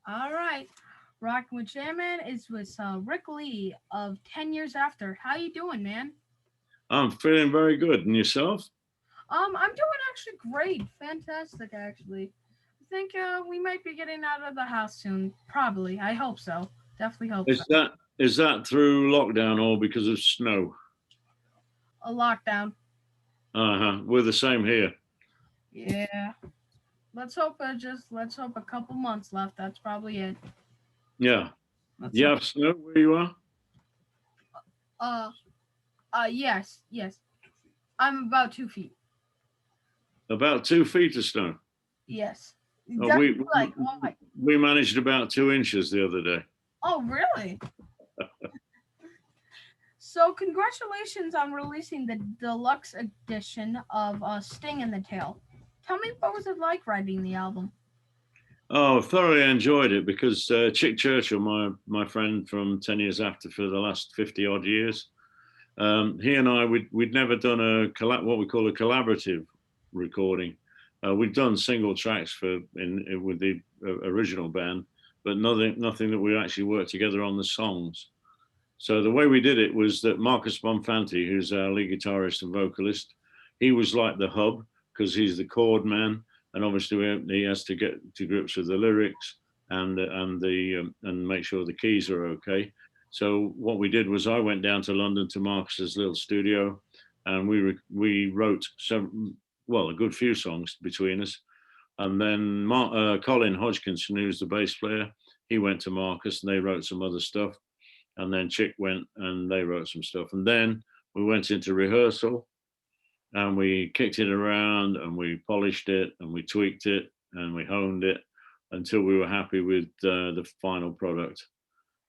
All right. Rockin' with Jammin is with Rick Lee of 10 Years After. How you doing, man? I'm feeling very good. And yourself? I'm doing actually great. Fantastic, actually. I think we might be getting out of the house soon. Probably. I hope so. Definitely hope so. Is that through lockdown or because of snow? A lockdown. Uh-huh. We're the same here. Yeah. Let's hope a couple months left. That's probably it. Yeah. Let's You hope. have snow where you are? Uh yes, yes. I'm about 2 feet. About 2 feet of snow. Yes. Oh, Definitely like, oh my. we managed about 2 inches the other day. Oh, really? So, congratulations on releasing the deluxe edition of Sting in the Tail. Tell me, what was it like writing the album? Oh, thoroughly enjoyed it because Chick Churchill, my friend from 10 years after for the last 50 odd years, he and I we'd never done what we call a collaborative recording. We'd done single tracks with the original band, but nothing that we actually worked together on the songs. So the way we did it was that Marcus Bonfanti, who's our lead guitarist and vocalist, he was like the hub because he's the chord man, and obviously he has to get to grips with the lyrics and make sure the keys are okay. So what we did was I went down to London to Marcus's little studio, and we wrote a good few songs between us. And then Colin Hodgkinson, who's the bass player, he went to Marcus and they wrote some other stuff, and then Chick went and they wrote some stuff. And then we went into rehearsal and we kicked it around and we polished it and we tweaked it and we honed it until we were happy with the final product.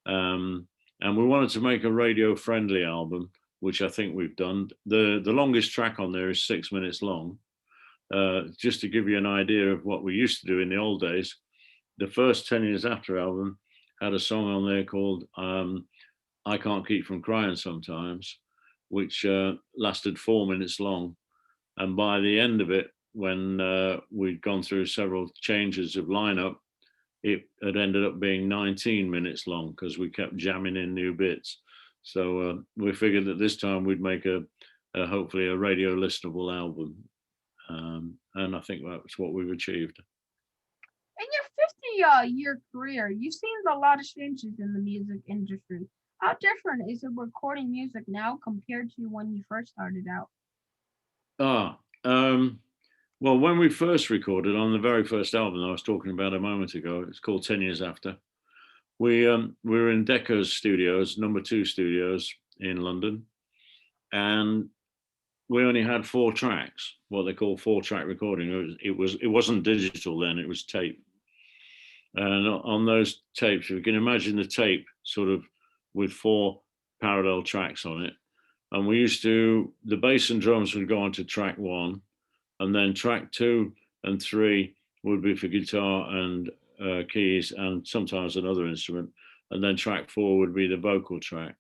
Um, and we wanted to make a radio friendly album, which I think we've done. The longest track on there is 6 minutes long. Just to give you an idea of what we used to do in the old days, the first 10 Years After album had a song on there called I Can't Keep From Crying Sometimes, which lasted 4 minutes long. And by the end of it, when we'd gone through several changes of lineup, it had ended up being 19 minutes long because we kept jamming in new bits. So we figured that this time we'd make a hopefully a radio listenable album. And I think that's what we've achieved. In your 50 year career, you've seen a lot of changes in the music industry. How different is it recording music now compared to when you first started out? Ah, um, well, when we first recorded on the very first album I was talking about a moment ago, it's called 10 Years After. We were in Decco's studios, number two studios in London, and we only had 4 tracks, what they call 4 track recording. It wasn't digital then; it was tape. And on those tapes, you can imagine the tape sort of with 4 parallel tracks on it. And we used to the bass and drums would go on to track one, and then track 2 and 3 would be for guitar and keys and sometimes another instrument, and then track 4 would be the vocal track.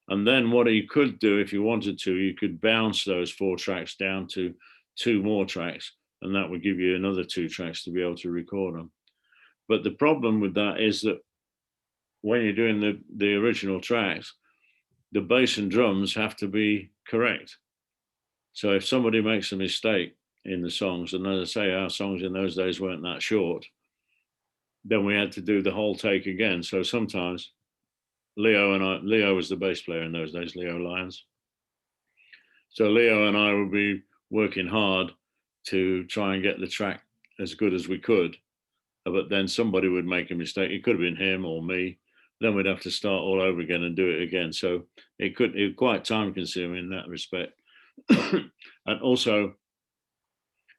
And then what you could do if you wanted to, you could bounce those 4 tracks down to 2 more tracks, and that would give you another 2 tracks to be able to record them. But the problem with that is that when you're doing the original tracks, the bass and drums have to be correct. So if somebody makes a mistake in the songs, and as I say, our songs in those days weren't that short, then we had to do the whole take again. So sometimes Leo was the bass player in those days, Leo Lyons. So Leo and I would be working hard to try and get the track as good as we could. But then somebody would make a mistake. It could have been him or me. Then we'd have to start all over again and do it again. So it was quite time consuming in that respect. And also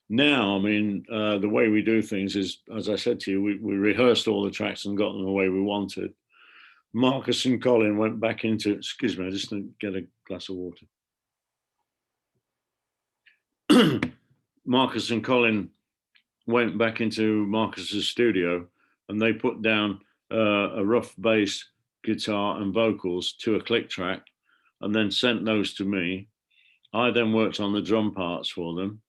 now, I mean, the way we do things is, as I said to you, we rehearsed all the tracks and got them the way we wanted. Marcus and Colin went back into, excuse me, I just didn't get a glass of water. Marcus and Colin went back into Marcus's studio and they put down a rough bass, guitar, and vocals to a click track and then sent those to me. I then worked on the drum parts for them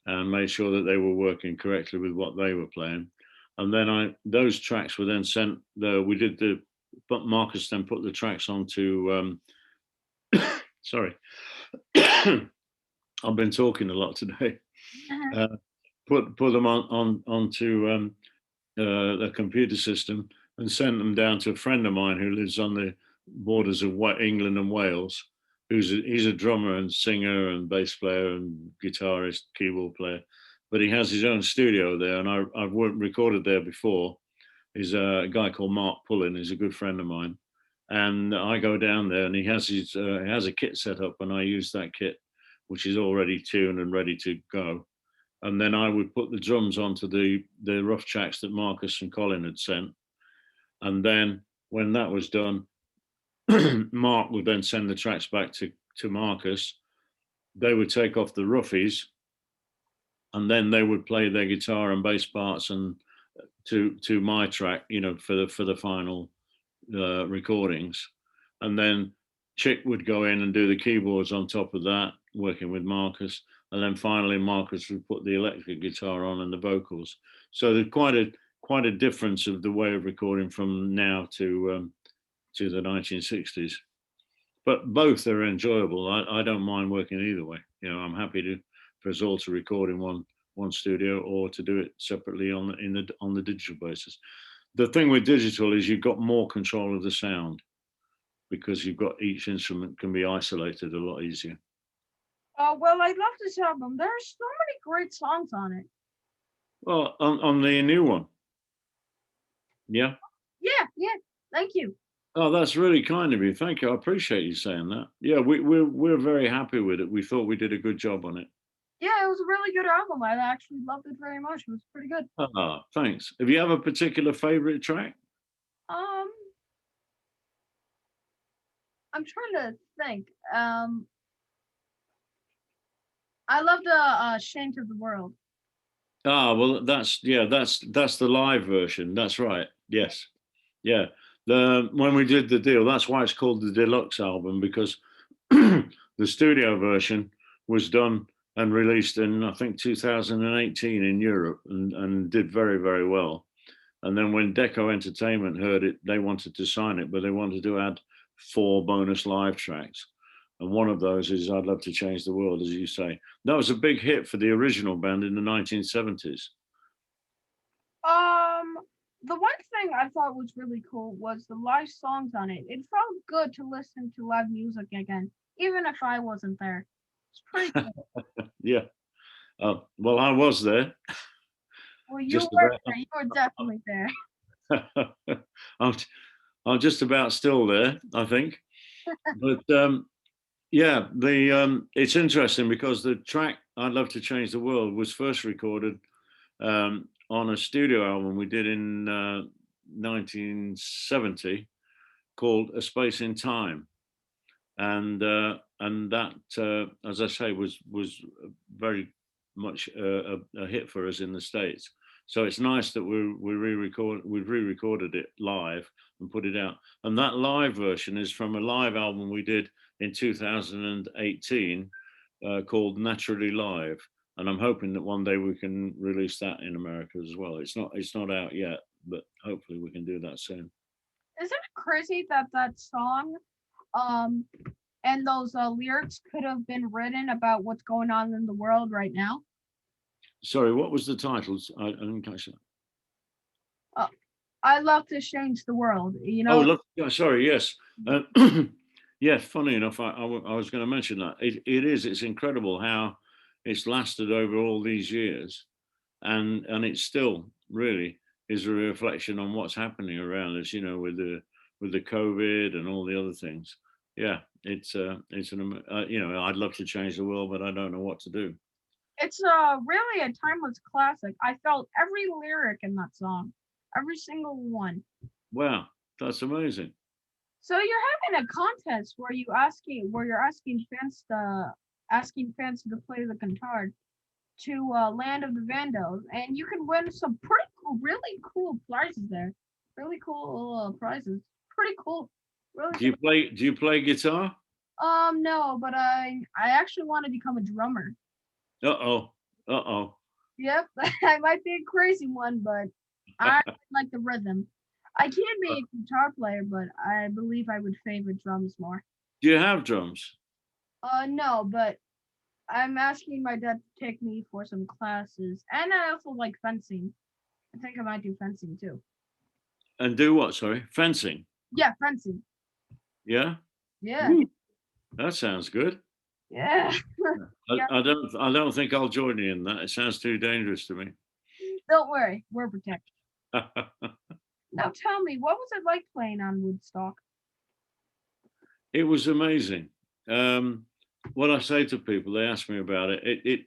and made sure that they were working correctly with what they were playing. and then those tracks were then sent. But Marcus then put the tracks onto. Sorry, I've been talking a lot today. Put them onto the computer system and sent them down to a friend of mine who lives on the borders of England and Wales. He's a drummer and singer and bass player and guitarist, keyboard player, but he has his own studio there, and I've recorded there before. He's a guy called Mark Pullen. He's a good friend of mine, and I go down there, and he has a kit set up, and I use that kit, which is already tuned and ready to go. And then I would put the drums onto the rough tracks that Marcus and Colin had sent. And then when that was done, Mark would then send the tracks back to Marcus. They would take off the roughies, and then they would play their guitar and bass parts and to my track, for the final recordings. And then Chick would go in and do the keyboards on top of that, working with Marcus. And then finally, Marcus would put the electric guitar on and the vocals. So there's quite a difference of the way of recording from now to the 1960s. But both are enjoyable. I don't mind working either way. I'm happy for us all to record in one studio or to do it separately on the digital basis. The thing with digital is you've got more control of the sound because you've got each instrument can be isolated a lot easier. Well, I love this album. There's so many great songs on it. Well, on the new one. Yeah? Yeah. Thank you. Oh, that's really kind of you. Thank you. I appreciate you saying that. Yeah, we're very happy with it. We thought we did a good job on it. Yeah, it was a really good album. I actually loved it very much. It was pretty good. Thanks. Have you have a particular favorite track? I'm trying to think. I love the Shame to the World. Well, that's the live version. That's right. Yes. Yeah. When we did the deal, that's why it's called the deluxe album, because the studio version was done and released in, I think, 2018 in Europe and did very, very well. And then when Decco Entertainment heard it, they wanted to sign it, but they wanted to add 4 bonus live tracks. And one of those is I'd Love to Change the World, as you say. That was a big hit for the original band in the 1970s. The one thing I thought was really cool was the live songs on it. It felt good to listen to live music again, even if I wasn't there. It's pretty cool. Yeah. Well, I was there. Well, you were there. You were definitely there. I'm just about still there, I think. But yeah, it's interesting because the track "I'd Love to Change the World" was first recorded on a studio album we did in 1970 called "A Space in Time," and that, as I say, was very much a hit for us in the States. So it's nice that we've re-recorded it live and put it out. And that live version is from a live album we did in 2018 called Naturally Live. And I'm hoping that one day we can release that in America as well. It's not out yet, but hopefully we can do that soon. Isn't it crazy that song and those lyrics could have been written about what's going on in the world right now? Sorry, what was the title? I didn't catch that. I Love to Change the World. Sorry, yes. Yeah, funny enough, I was going to mention that. It's incredible how it's lasted over all these years, and it still really is a reflection on what's happening around us, with the COVID and all the other things. Yeah, it's I'd love to change the world, but I don't know what to do. It's really a timeless classic. I felt every lyric in that song, every single one. Wow, that's amazing. So you're having a contest where you're asking fans to play the guitar to Land of the Vandals, and you can win some pretty cool, really cool prizes there. Really cool prizes. Pretty cool. Really. Do you play guitar? No, but I actually want to become a drummer. Uh-oh. Yep, I might be a crazy one, but I like the rhythm. I can be a guitar player, but I believe I would favor drums more. Do you have drums? No, but I'm asking my dad to take me for some classes, and I also like fencing. I think I might do fencing too. And do what? Sorry, fencing. Yeah, fencing. Yeah. Yeah, Woo, that sounds good. yeah, yeah. I don't think I'll join you in that. It sounds too dangerous to me. Don't worry, we're protected. Now tell me, what was it like playing on Woodstock? It was amazing. Um, what I say to people, they ask me about it.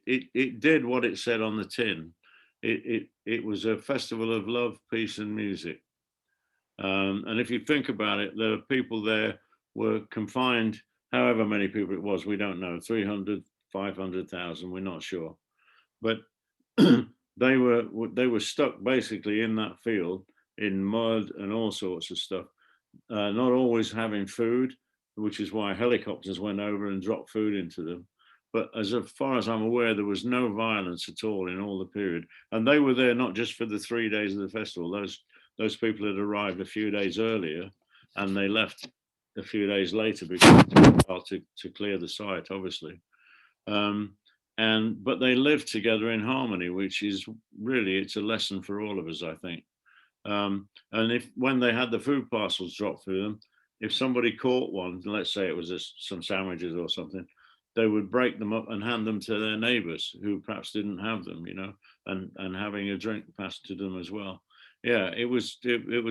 It did what it said on the tin. It was a festival of love, peace, and music. And if you think about it, the people there were confined, however many people it was, we don't know, 300, 500,000, we're not sure. But they were stuck basically in that field in mud and all sorts of stuff, not always having food, which is why helicopters went over and dropped food into them. But as far as I'm aware, there was no violence at all in all the period, and they were there not just for the 3 days of the festival. Those people had arrived a few days earlier, and they left a few days later because it took a while to clear the site, obviously. Um, and but they lived together in harmony, which is really it's a lesson for all of us, I think. And if when they had the food parcels dropped through them, if somebody caught one, let's say it was some sandwiches or something, they would break them up and hand them to their neighbours who perhaps didn't have them, and having a drink passed to them as well. Yeah, it was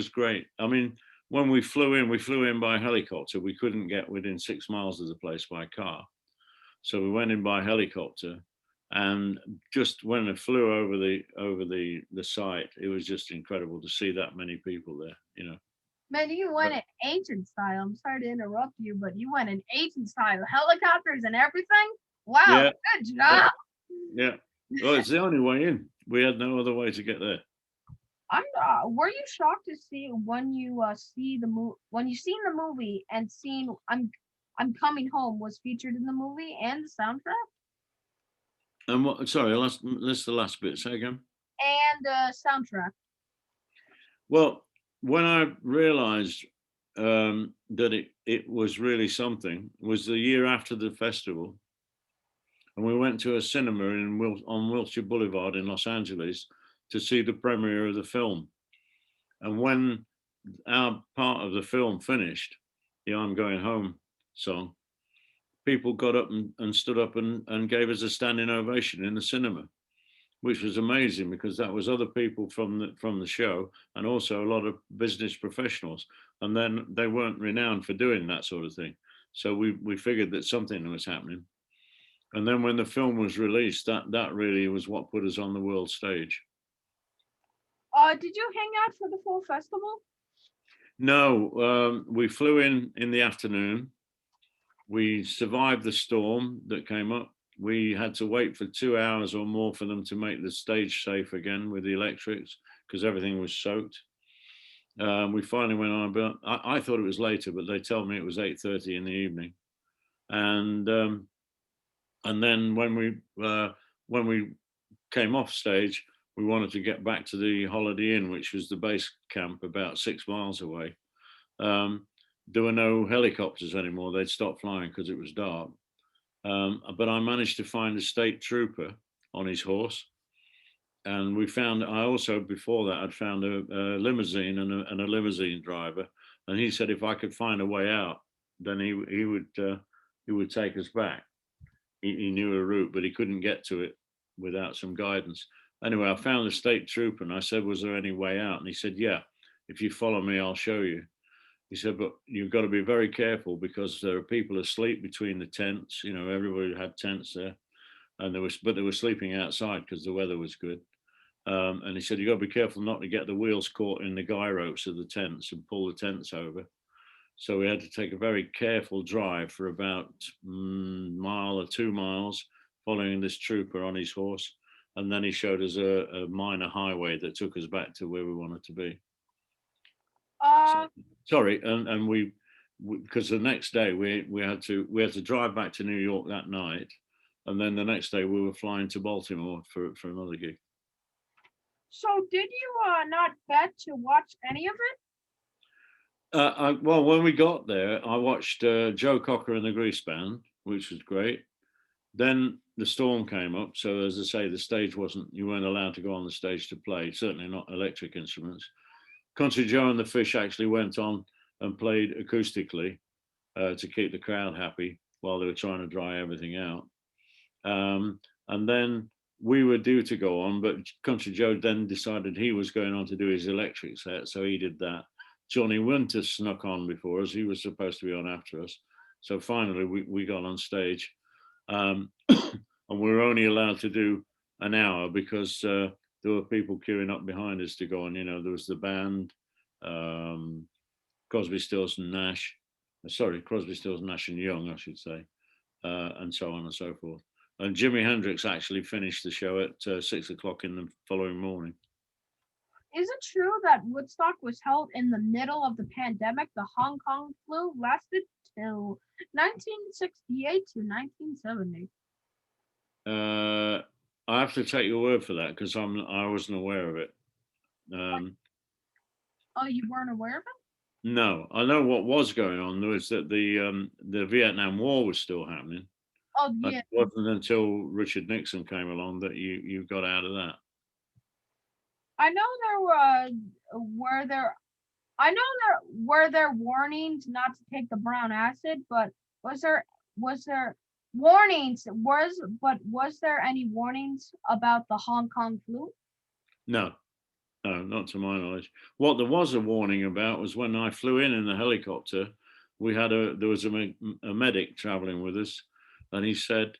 great. I mean, when we flew in by helicopter. We couldn't get within 6 miles of the place by car, so we went in by helicopter, and just when it flew over the site, it was just incredible to see that many people there. Man, you went But in ancient style. I'm sorry to interrupt you, but you went in ancient style. Helicopters and everything. Wow, yeah, good yeah, job. yeah. Well, it's the only way in. We had no other way to get there. Were you shocked to see when you see the when you seen the movie and seen I'm coming home was featured in the movie and the soundtrack And what? Sorry, that's the last bit. Say again. and soundtrack. Well, when I realised that it was really something was the year after the festival, and we went to a cinema on Wilshire Boulevard in Los Angeles to see the premiere of the film. And when our part of the film finished, the I'm Going Home song, people got up and stood up and gave us a standing ovation in the cinema, which was amazing because that was other people from the show and also a lot of business professionals. And then they weren't renowned for doing that sort of thing. So we figured that something was happening. And then when the film was released, that really was what put us on the world stage. Did you hang out for the full festival? No, we flew in the afternoon. We survived the storm that came up. We had to wait for 2 hours or more for them to make the stage safe again with the electrics because everything was soaked. We finally went on, but I thought it was later, but they told me it was 8:30 in the evening. And then when we came off stage, we wanted to get back to the Holiday Inn, which was the base camp about 6 miles away. Um, there were no helicopters anymore; they'd stopped flying because it was dark. But I managed to find a state trooper on his horse, and we found. I also before that I'd found a limousine and a limousine driver, and he said if I could find a way out, then he would take us back. He knew a route, but he couldn't get to it without some guidance. Anyway, I found the state trooper and I said, "Was there any way out?" And he said, "Yeah, if you follow me, I'll show you." He said, "But you've got to be very careful because there are people asleep between the tents. Everybody had tents there, and but they were sleeping outside because the weather was good." And he said, "You got to be careful not to get the wheels caught in the guy ropes of the tents and pull the tents over." So we had to take a very careful drive for about mile or 2 miles, following this trooper on his horse. And then he showed us a minor highway that took us back to where we wanted to be. So, Uh, sorry, and because the next day we had to drive back to New York that night, and then the next day we were flying to Baltimore for another gig. So did you not get to watch any of it? Well, when we got there, I watched Joe Cocker and the Grease Band, which was great. Then the storm came up, so as I say, the stage wasn't. You weren't allowed to go on the stage to play. Certainly not electric instruments. Country Joe and the Fish actually went on and played acoustically to keep the crowd happy while they were trying to dry everything out. And then we were due to go on, but Country Joe then decided he was going on to do his electric set, so he did that. Johnny Winter snuck on before us. He was supposed to be on after us. So finally, we got on stage. And we were only allowed to do an hour because there were people queuing up behind us to go on. You know, there was the band, Crosby, Stills and Nash. Sorry, Crosby, Stills, Nash and Young, I should say, and so on and so forth. And Jimi Hendrix actually finished the show at 6 o'clock in the following morning. Is it true that Woodstock was held in the middle of the pandemic? The Hong Kong flu lasted till 1968 to 1970. I have to take your word for that because I wasn't aware of it. Oh, you weren't aware of it? No, I know what was going on was that the Vietnam War was still happening. Oh, yeah. It wasn't until Richard Nixon came along that you got out of that. I know were there warnings not to take the brown acid, but was there warnings was there any warnings about the Hong Kong flu? No, not to my knowledge. What there was a warning about was when I flew in the helicopter. There was a medic traveling with us, and he said,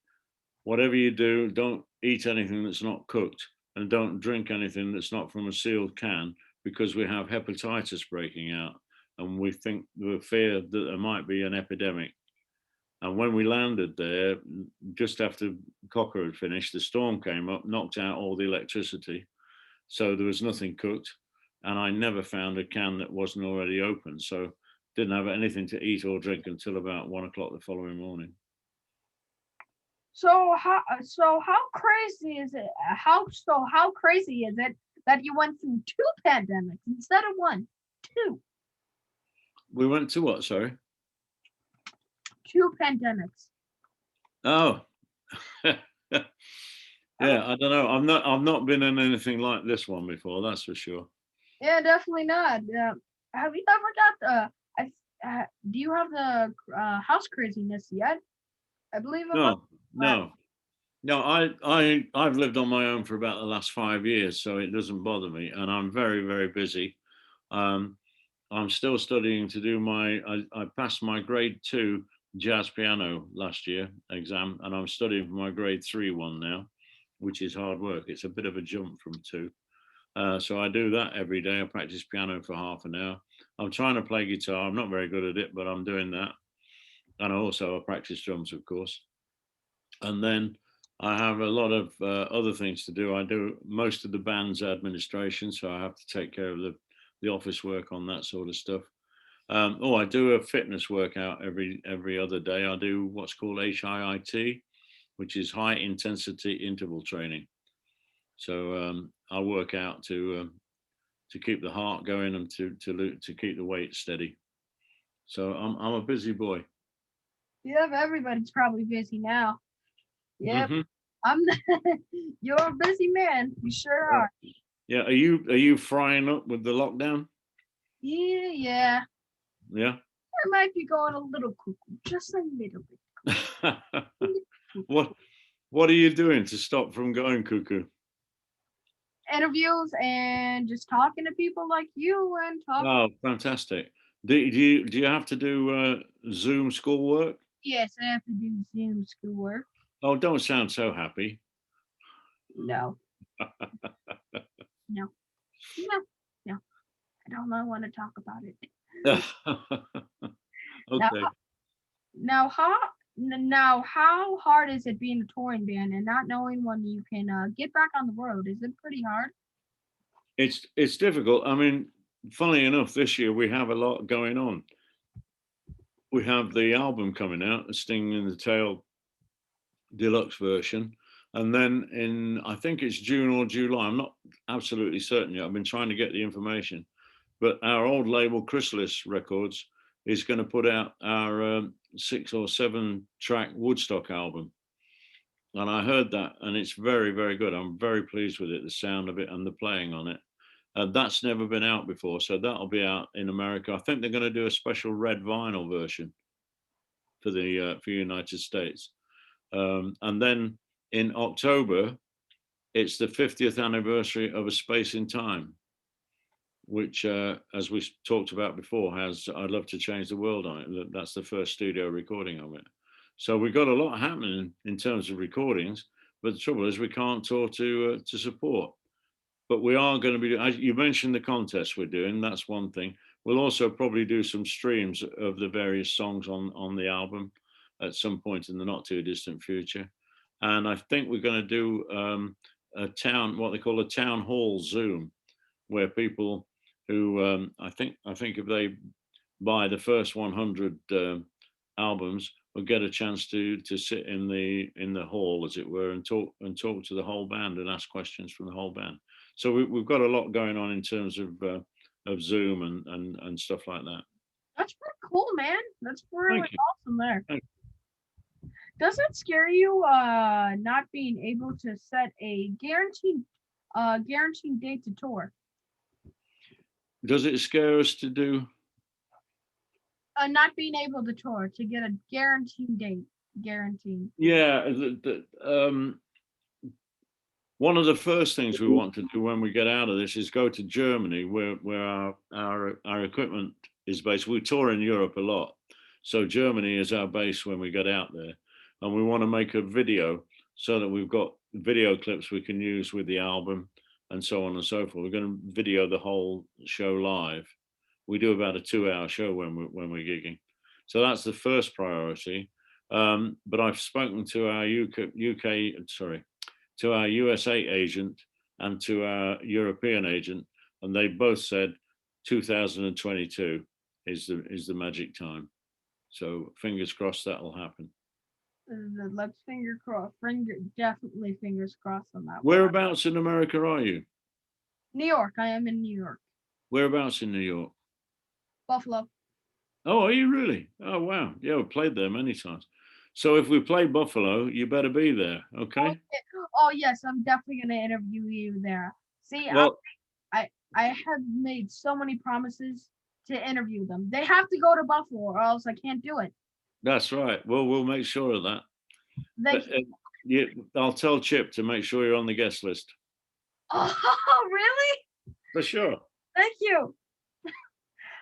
"Whatever you do, don't eat anything that's not cooked, and don't drink anything that's not from a sealed can, because we have hepatitis breaking out, and we fear that there might be an epidemic." And when we landed there, just after Cocker had finished, the storm came up, knocked out all the electricity. So there was nothing cooked. And I never found a can that wasn't already open. So didn't have anything to eat or drink until about 1 o'clock the following morning. So how crazy is it? How crazy is it that you went through two pandemics instead of one? Two. We went to what, sorry? Two pandemics. Oh. Yeah, I don't know. I've not been in anything like this one before, that's for sure. Yeah, definitely not. Have you ever got do you have the house craziness yet? I believe No. I've lived on my own for about the last 5 years, so it doesn't bother me, and I'm very, very busy. I'm still studying to do I passed my grade 2 jazz piano last year exam, and I'm studying for my grade 3 one now, which is hard work. It's a bit of a jump from 2. So I do that every day. I practice piano for half an hour. I'm trying to play guitar. I'm not very good at it, but I'm doing that. And I practice drums, of course. And then I have a lot of other things to do. I do most of the band's administration, so I have to take care of the office work on that sort of stuff. I do a fitness workout every other day. I do what's called HIIT, which is high intensity interval training. So I work out to keep the heart going and to keep the weight steady. So I'm a busy boy. Yeah, everybody's probably busy now. Yeah, Mm-hmm. You're a busy man. You sure are. Yeah, are you frying up with the lockdown? Yeah. Yeah. I might be going a little cuckoo, just a little bit. What are you doing to stop from going cuckoo? Interviews and just talking to people like you and talking. Oh, fantastic! Do you have to do Zoom schoolwork? Yes, I have to do Zoom schoolwork. Oh, don't sound so happy. No. No. I don't want to talk about it. Okay. Now how hard is it being a touring band and not knowing when you can get back on the road? Is it pretty hard? It's difficult. I mean, funnily enough, this year we have a lot going on. We have the album coming out, the Sting in the Tail deluxe version, And then I think it's June or July. I'm not absolutely certain yet. I've been trying to get the information, but our old label, Chrysalis Records, is going to put out our 6 or 7 track Woodstock album. And I heard that, and it's very, very good. I'm very pleased with it, the sound of it and the playing on it. That's never been out before, so that'll be out in America. I think they're going to do a special red vinyl version for the for United States. And then in October, it's the 50th anniversary of A Space in Time, which, as we talked about before, has I'd Love to Change the World on it. That's the first studio recording of it. So we've got a lot happening in terms of recordings, but the trouble is we can't tour to support. But we are going to be, as you mentioned, the contest we're doing. That's one thing. We'll also probably do some streams of the various songs on the album at some point in the not too distant future. And I think we're going to do what they call a town hall Zoom, where people who I think if they buy the first 100 albums will get a chance to sit in the hall, as it were, and talk to the whole band and ask questions from the whole band. So we've got a lot going on in terms of Zoom and stuff like that. That's pretty cool, man. That's really awesome there. Thank Does it scare you not being able to set a guaranteed date to tour? Does it scare us to do? Not being able to tour, to get a guaranteed date. Guaranteed. Yeah. One of the first things we want to do when we get out of this is go to Germany, where our equipment is based. We tour in Europe a lot, so Germany is our base when we get out there, and we want to make a video so that we've got video clips we can use with the album and so on and so forth. We're going to video the whole show live. We do about a 2-hour show when we're gigging, so that's the first priority. But I've spoken to our to our USA agent and to our European agent, and they both said 2022 is the magic time. So fingers crossed that'll happen. Let's definitely fingers crossed on that. Whereabouts in America are you? New York. I am in New York. Whereabouts in New York? Buffalo. Oh, are you really? Oh, wow. Yeah, we've played there many times. So if we play Buffalo, you better be there, okay? Oh yes, I'm definitely gonna interview you there. See, well, I have made so many promises to interview them. They have to go to Buffalo, or else I can't do it. That's right. Well, we'll make sure of that. Thank you. I'll tell Chip to make sure you're on the guest list. Oh, really? For sure. Thank you.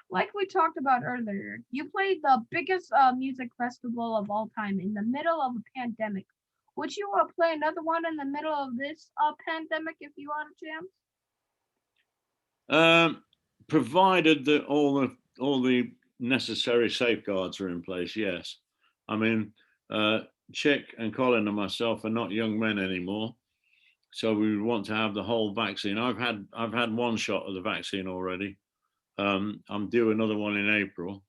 Like we talked about earlier, you played the biggest music festival of all time in the middle of a pandemic. Would you play another one in the middle of this pandemic if you had a chance? Provided that all the necessary safeguards are in place, yes. I mean, Chick and Colin and myself are not young men anymore, so we would want to have the whole vaccine. I've had one shot of the vaccine already. I'm due another one in April.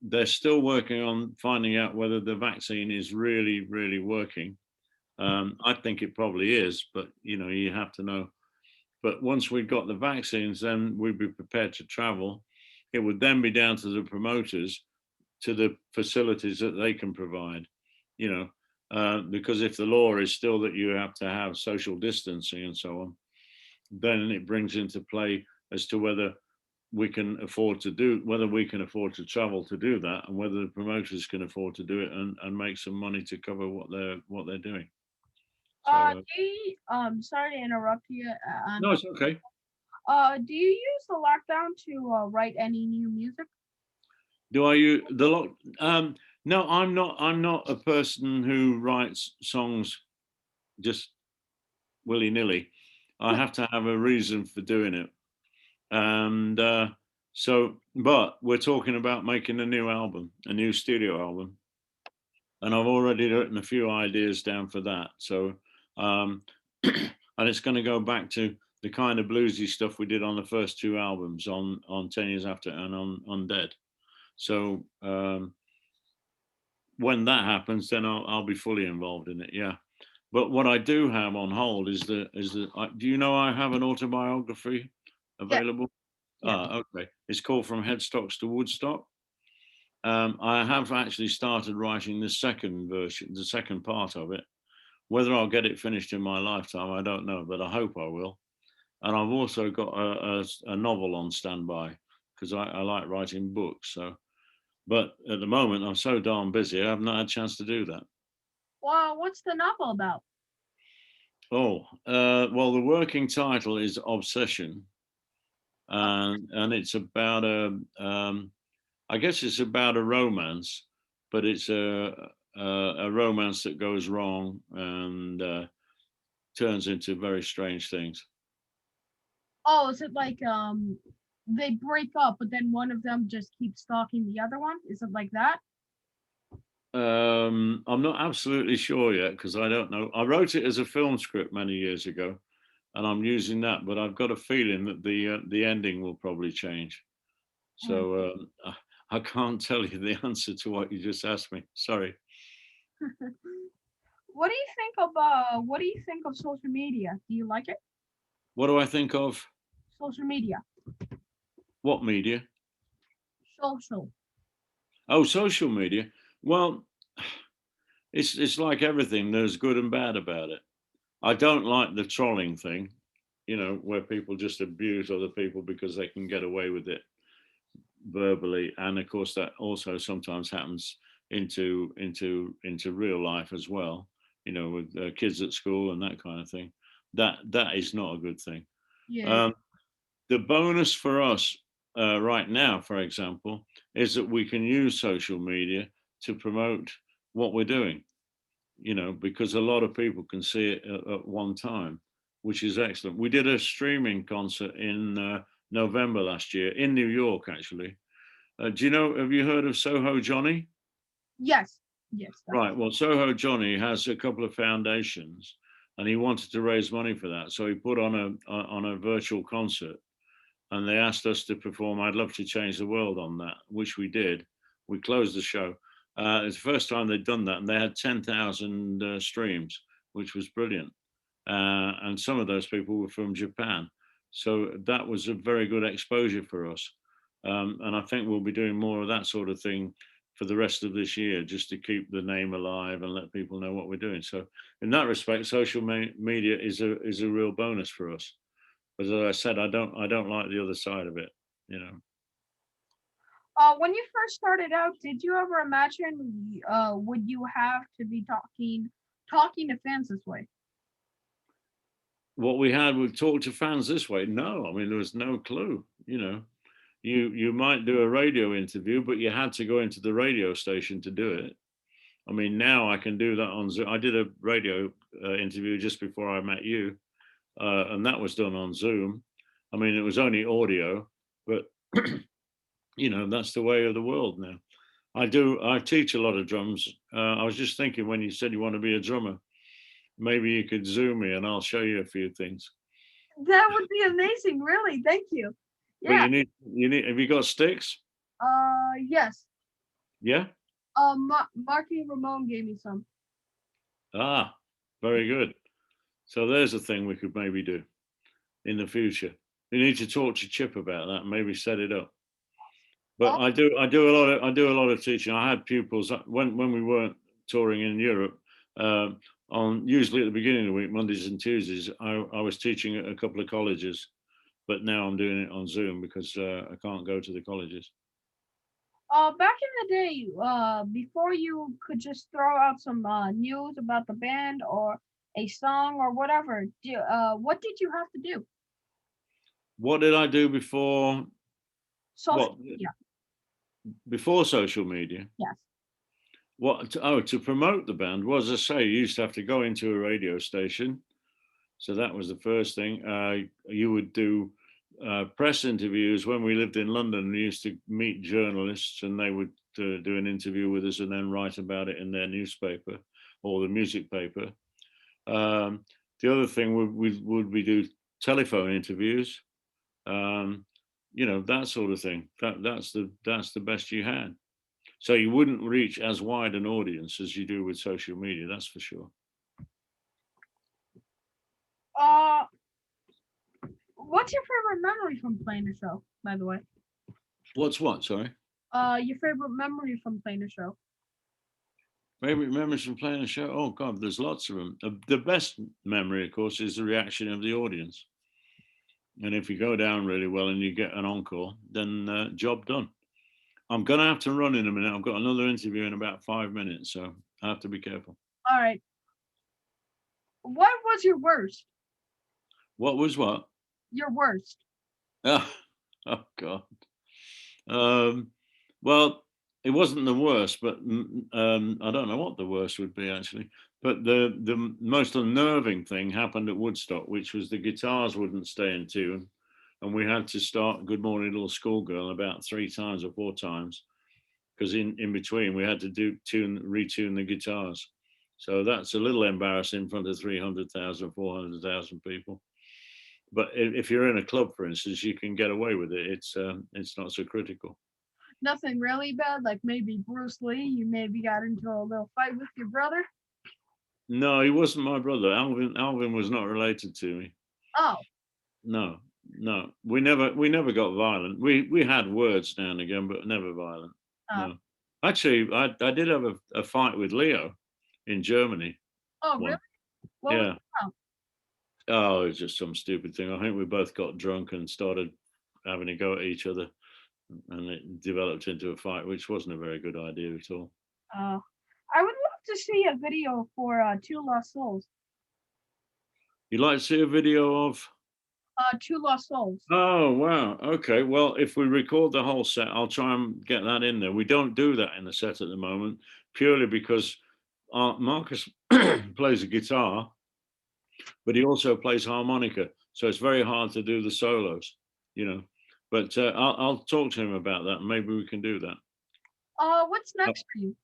They're still working on finding out whether the vaccine is really, really working. I think it probably is, but you have to know. But once we've got the vaccines, then we'd be prepared to travel. It would then be down to the promoters, to the facilities that they can provide, because if the law is still that you have to have social distancing and so on, then it brings into play as to whether we can afford to travel to do that, and whether the promoters can afford to do it and make some money to cover what they're doing. So, sorry to interrupt you. No, it's okay. Do you use the lockdown to write any new music? Do I use the lock? No, I'm not a person who writes songs just willy-nilly. I have to have a reason for doing it. And but we're talking about making a new studio album, and I've already written a few ideas down for that. So, and it's going to go back to the kind of bluesy stuff we did on the first 2 albums, on 10 Years After and on Dead. So when that happens, then I'll be fully involved in it. Yeah. But what I do have on hold is do you know I have an autobiography Yeah, available? yeah. Okay. It's called From Headstocks to Woodstock. I have actually started writing the second version, the second part of it. Whether I'll get it finished in my lifetime, I don't know, but I hope I will. And I've also got a novel on standby because I like writing books. So, but at the moment, I'm so darn busy, I have not had a chance to do that. Well, what's the novel about? Oh, well, the working title is Obsession, Oh, and it's about I guess it's about a romance, but it's a romance that goes wrong and turns into very strange things. oh, is it like they break up, but then one of them just keeps stalking the other one? Is it like that? I'm not absolutely sure yet because I don't know. I wrote it as a film script many years ago, and I'm using that, but I've got a feeling that the ending will probably change. Mm. So I can't tell you the answer to what you just asked me. Sorry. What do you think of social media? Do you like it? What do I think of? Social media. What media? Social. Oh, social media. Well, it's like everything. There's good and bad about it. I don't like the trolling thing, where people just abuse other people because they can get away with it verbally, and of course that also sometimes happens into real life as well. With kids at school and that kind of thing. That is not a good thing. Yeah. Um, the bonus for us right now, for example, is that we can use social media to promote what we're doing. Because a lot of people can see it at one time, which is excellent. We did a streaming concert in November last year in New York, actually. Do you know? Have you heard of Soho Johnny? Yes. Yes. Right. Well, Soho Johnny has a couple of foundations, and he wanted to raise money for that, so he put on a virtual concert, and they asked us to perform "I'd Love to Change the World" on that, which we did. We closed the show. It's the first time they'd done that, and they had 10,000 streams, which was brilliant. And some of those people were from Japan, so that was a very good exposure for us. And I think we'll be doing more of that sort of thing for the rest of this year, just to keep the name alive and let people know what we're doing. So, in that respect, social media is a real bonus for us. But as I said, I don't like the other side of it. You know, When you first started out, did you ever imagine would you have to be talking to fans this way? what we had would talk to fans this way. No, I mean there was no clue. You might do a radio interview, but you had to go into the radio station to do it. I mean, now I can do that on Zoom. I did a radio interview just before I met you, and that was done on Zoom. I mean, it was only audio, but that's the way of the world now. I teach a lot of drums. I was just thinking when you said you want to be a drummer, maybe you could Zoom me and I'll show you a few things. That would be amazing, really. Thank you. But Yeah. have you got sticks? Yes. Yeah. Marky Ramon gave me some. Ah, very good. So there's a thing we could maybe do in the future. We need to talk to Chip about that and maybe set it up. But Oh, I do a lot of teaching. I had pupils when we weren't touring in Europe. On usually at the beginning of the week, Mondays and Tuesdays, I was teaching at a couple of colleges, but now I'm doing it on Zoom because I can't go to the colleges. back in the day, before you could just throw out some news about the band or a song or whatever, what did you have to do? What did I do before? Social What media. before social media? Yes. To promote the band, well, as I say, you used to have to go into a radio station. So that was the first thing. You would do press interviews when we lived in London. We used to meet journalists, and they would do an interview with us and then write about it in their newspaper or the music paper. Um, the other thing would we do telephone interviews, that sort of thing. That's the best you had. So you wouldn't reach as wide an audience as you do with social media. That's for sure. Uh, what's your favorite memory from playing the show, by the way? What's what? Sorry. Your favorite memory from playing the show? Favorite memories from playing a show? Oh God, there's lots of them. The best memory, of course, is the reaction of the audience. And if you go down really well and you get an encore, then job done. I'm gonna have to run in a minute. I've got another interview in about 5 minutes, so I have to be careful. All right. What was your worst? What was what? Your worst. Oh, oh God. Well, it wasn't the worst, but I don't know what the worst would be actually. But the most unnerving thing happened at Woodstock, which was the guitars wouldn't stay in tune, and we had to start "Good Morning Little Schoolgirl" about 3 times or 4 times, because in between we had to retune the guitars. So that's a little embarrassing in front of 300,000, 400,000 people. But if you're in a club, for instance, you can get away with it. It's not so critical. Nothing really bad, like maybe Bruce Lee. You maybe got into a little fight with your brother. No, he wasn't my brother. Alvin was not related to me. Oh, No, no. We never got violent. We had words now and again, but never violent. uh, No. Actually, I did have a fight with Leo in Germany. oh, One. really? What was Yeah. Oh, it was just some stupid thing. I think we both got drunk and started having a go at each other, and it developed into a fight, which wasn't a very good idea at all. I would love to see a video for Two Lost Souls. You'd like to see a video of? Two Lost Souls. Oh, wow. Okay. Well, if we record the whole set, I'll try and get that in there. We don't do that in the set at the moment, purely because Marcus plays a guitar, but he also plays harmonica. So it's very hard to do the solos, you know. But I'll talk to him about that. And maybe we can do that. What's next for you?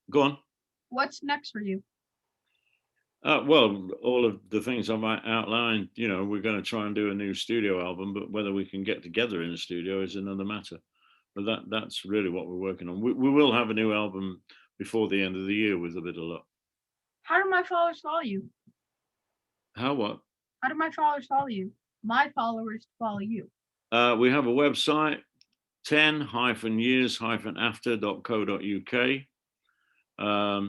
Go on. What's next for you? Well, all of the things I've outlined, you know, we're going to try and do a new studio album, but whether we can get together in the studio is another matter. But that's really what we're working on. We will have a new album before the end of the year with a bit of luck. How do my followers follow you? How what? How do my followers follow you? My followers follow you. We have a website, 10-years-after.co.uk.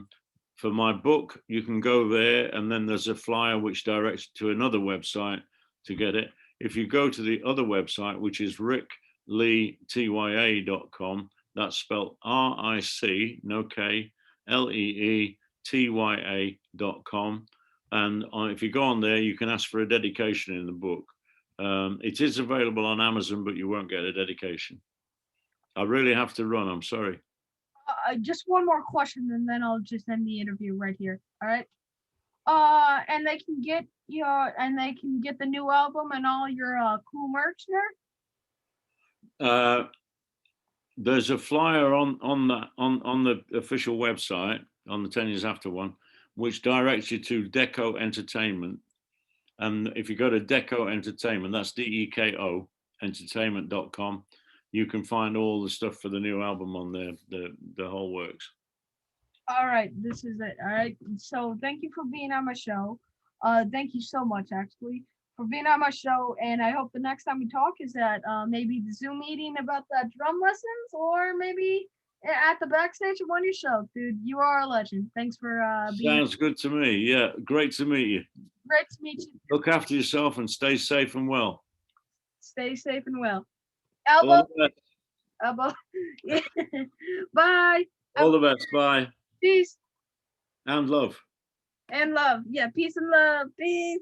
For my book, you can go there, and then there's a flyer which directs to another website to get it. If you go to the other website, which is rickleetya.com, that's spelled RIC, no K, LEETYA.com. And if you go on there, you can ask for a dedication in the book. It is available on Amazon, but you won't get a dedication. I really have to run. I'm sorry. Just one more question, and then I'll just end the interview right here. All right. And they can get the new album and all your cool merch there. There's a flyer on the official website, on the 10 Years After one, which directs you to Deco Entertainment. And if you go to Deco Entertainment, that's DEKO entertainment.com, you can find all the stuff for the new album on there, the whole works. All right, this is it. All right. So thank you for being on my show. Thank you so much, actually, for being on my show. And I hope the next time we talk is at maybe the Zoom meeting about the drum lessons, or maybe at the backstage of one of your shows. Dude, you are a legend. Thanks for being. Sounds good to me. Yeah, great to meet you. Great to meet you. Look after yourself and stay safe and well. Stay safe and well. Elbow. Elbow. Bye. All the best. Bye. Peace. And love. And love. Yeah, peace and love. Peace.